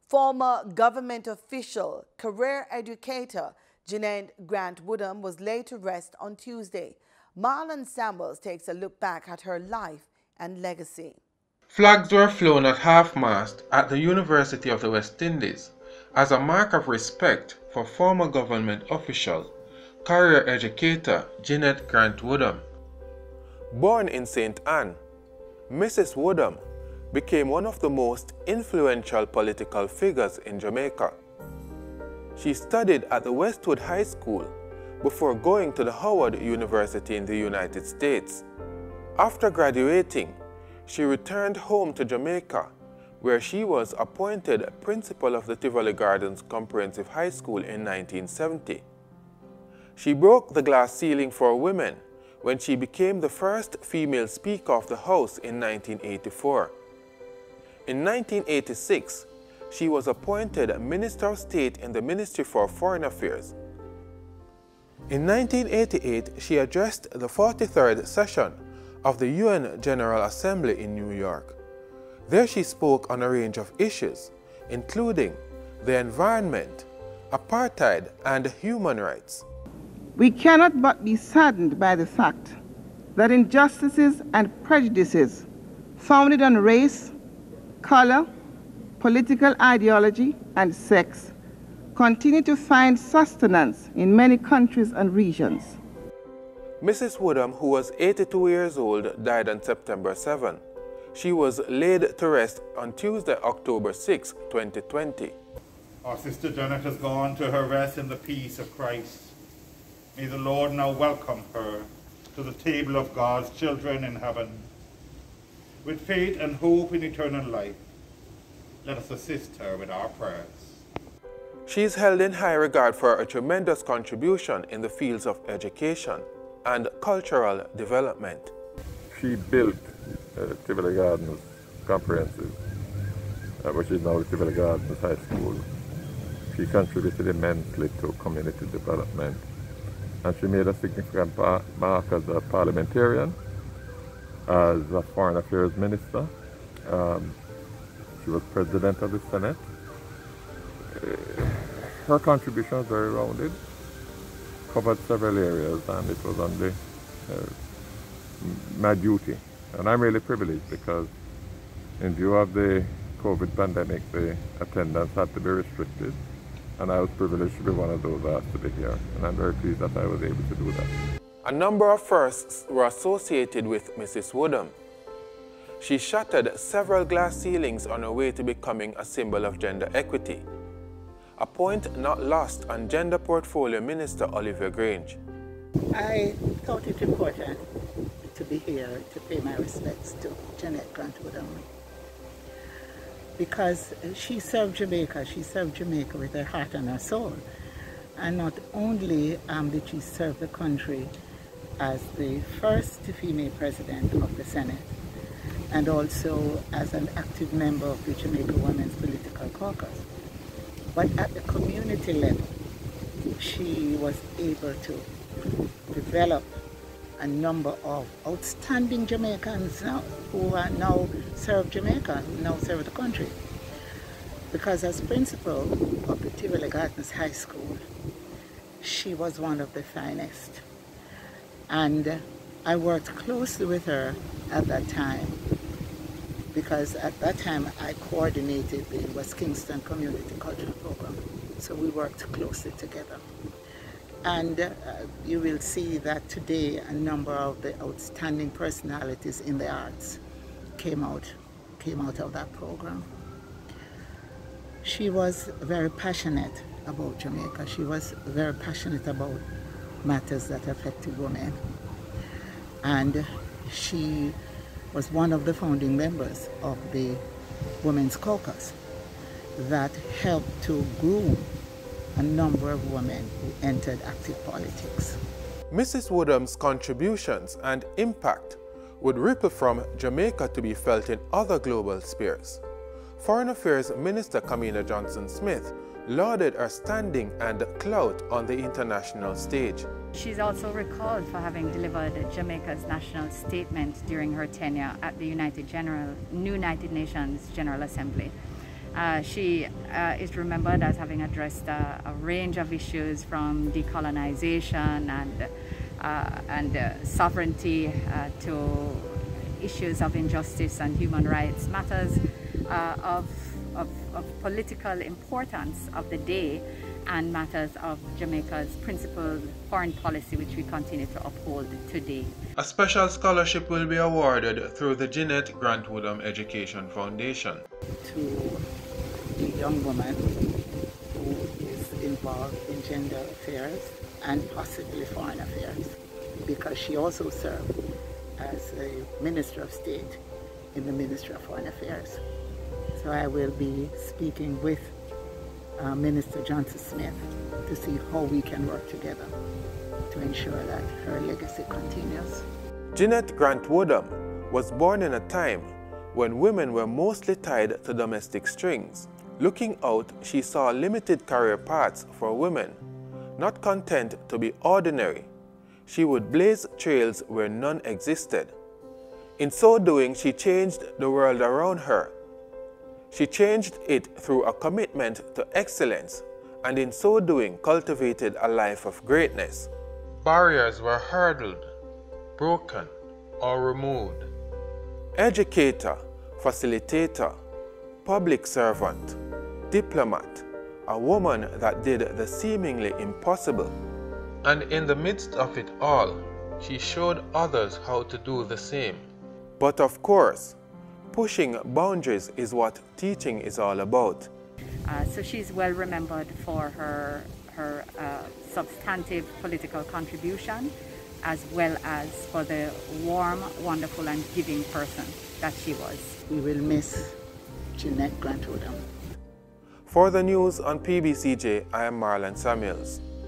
Former government official, career educator Jeanette Grant-Woodham was laid to rest on Tuesday. Marlon Samuels takes a look back at her life and legacy. Flags were flown at half-mast at the University of the West Indies as a mark of respect for former government official, career educator Jeanette Grant-Woodham. Born in St. Anne, Mrs. Woodham became one of the most influential political figures in Jamaica. She studied at the Westwood High School before going to the Howard University in the United States. After graduating, she returned home to Jamaica, where she was appointed principal of the Tivoli Gardens Comprehensive High School in 1970. She broke the glass ceiling for women when she became the first female Speaker of the House in 1984. In 1986, she was appointed Minister of State in the Ministry for Foreign Affairs. In 1988, she addressed the 43rd session of the UN General Assembly in New York. There she spoke on a range of issues, including the environment, apartheid, and human rights. We cannot but be saddened by the fact that injustices and prejudices founded on race, color, political ideology, and sex continue to find sustenance in many countries and regions. Mrs. Woodham, who was 82 years old, died on September 7. She was laid to rest on Tuesday, October 6, 2020. Our sister Janet has gone to her rest in the peace of Christ. May the Lord now welcome her to the table of God's children in heaven. With faith and hope in eternal life, let us assist her with our prayers. She is held in high regard for a tremendous contribution in the fields of education and cultural development. She built Tivoli Gardens Comprehensive, which is now Tivoli Gardens High School. She contributed immensely to community development, and she made a significant mark as a parliamentarian, as a foreign affairs minister. She was president of the Senate. Her contribution was very rounded, covered several areas, and it was on my duty. And I'm really privileged because in view of the COVID pandemic, the attendance had to be restricted, and I was privileged to be one of those asked to be here. And I'm very pleased that I was able to do that. A number of firsts were associated with Mrs. Woodham. She shattered several glass ceilings on her way to becoming a symbol of gender equity, a point not lost on Gender Portfolio Minister OLIVIA GRANGE. I thought it important to be here to pay my respects to Jeanette Grant-Woodham, because she served Jamaica with her heart and her soul. And not only did she serve the country as the first female president of the Senate, and also as an active member of the Jamaica Women's Political Caucus, but at the community level, she was able to develop a number of outstanding Jamaicans now, who are now serve Jamaica, who now serve the country. Because as principal of the Tivoli Gardens High School, she was one of the finest. And I worked closely with her at that time, because at that time I coordinated the West Kingston Community Cultural Program. So we worked closely together. And you will see that today a number of the outstanding personalities in the arts came out of that program. She was very passionate about Jamaica. She was very passionate about matters that affected women. And she was one of the founding members of the Women's Caucus that helped to groom a number of women who entered active politics. Mrs. Woodham's contributions and impact would ripple from Jamaica to be felt in other global spheres. Foreign Affairs Minister KAMINA Johnson-Smith lauded her standing and clout on the international stage. She's also recalled for having delivered Jamaica's national statement during her tenure at the United Nations General Assembly. She is remembered as having addressed a range of issues from decolonization and sovereignty to issues of injustice and human rights, matters of political importance of the day, and matters of Jamaica's principled foreign policy, which we continue to uphold today. A special scholarship will be awarded through the Jeanette Grant-Woodham Education Foundation. To the young woman who is involved in gender affairs and possibly foreign affairs, because she also served as a Minister of State in the Ministry of Foreign Affairs. So I will be speaking with Minister Johnson Smith to see how we can work together to ensure that her legacy continues. Jeanette Grant-Woodham was born in a time when women were mostly tied to domestic strings. Looking out, she saw limited career paths for women. Not content to be ordinary, she would blaze trails where none existed. In so doing, she changed the world around her. She changed it through a commitment to excellence, and in so doing cultivated a life of greatness. Barriers were hurdled, broken, or removed. Educator, facilitator, public servant, diplomat, a woman that did the seemingly impossible. And in the midst of it all, she showed others how to do the same. But of course, pushing boundaries is what teaching is all about. So she's well remembered for her substantive political contribution, as well as for the warm, wonderful, and giving person that she was. We will miss Jeanette Grant-Woodham. For the news on PBCJ, I am Marlon Samuels.